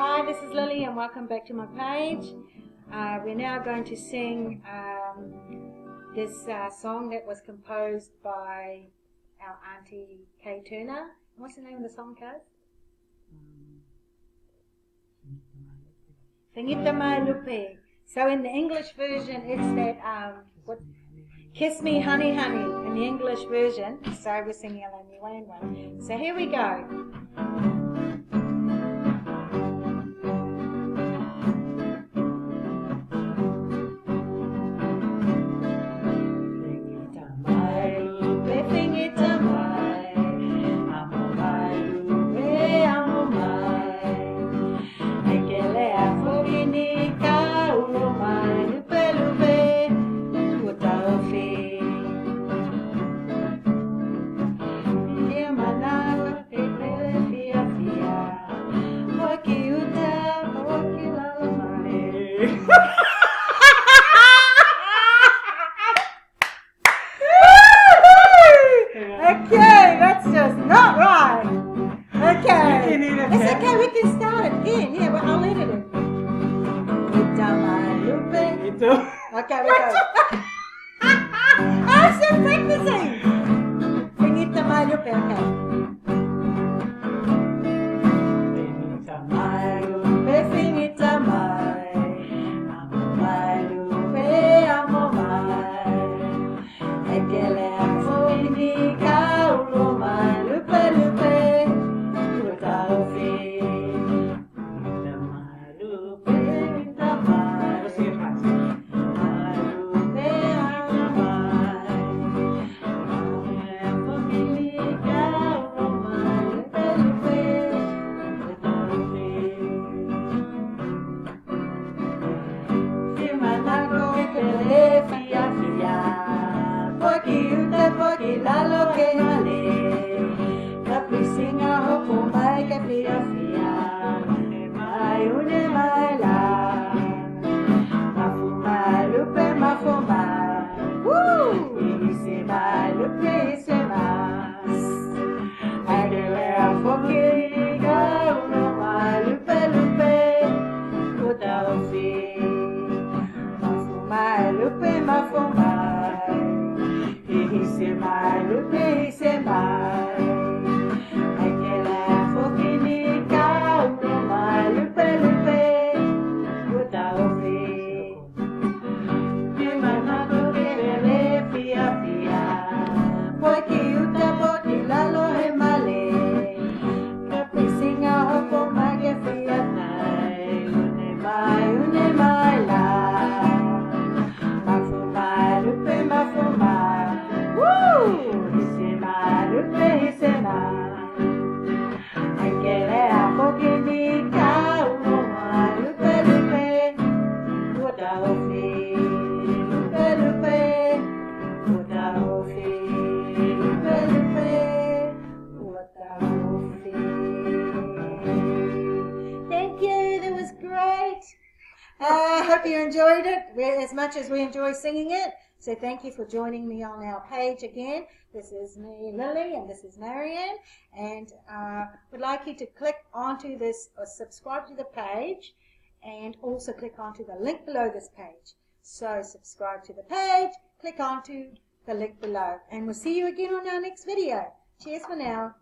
Hi, this is Lily and welcome back to my page. We're now going to sing this song that was composed by our Auntie Kay Turner. What's the name of the song, Kaz? Whangita Mai Lupe. So in the English version, it's that Kiss Me Honey Honey in the English version. So we're singing a New Zealand one. So here we go. Okay, that's just not right. Okay. It's okay, we can start it again. Yeah, well, I'll edit it. Okay, we go. I'm still practicing. Whangita Mai Lupe, okay. Lalo que vale, capricinha hopo mai que fia fia, une mai la, mafuma lupe mafuma, ise mai lupe ise mas, agele afokiga uno mai lupe lupe, kuta ofi, mafuma lupe mafuma. Ise mai lupe ise mai, aquela foquinica uno mai lupe lupe, kuta ofi, imanato kerele fia fia, poiki uta poiki lalo he male, capricinha hopo mai que fia tai, une mai la, mafuma lupe mafuma. Thank you, that was great. I hope you enjoyed it as much as we enjoy singing it. So thank you for joining me on our page again. This is me, Lily, and this is Marianne. And would like you to click onto this or subscribe to the page and also click onto the link below this page. So subscribe to the page, click onto the link below. And we'll see you again on our next video. Cheers for now.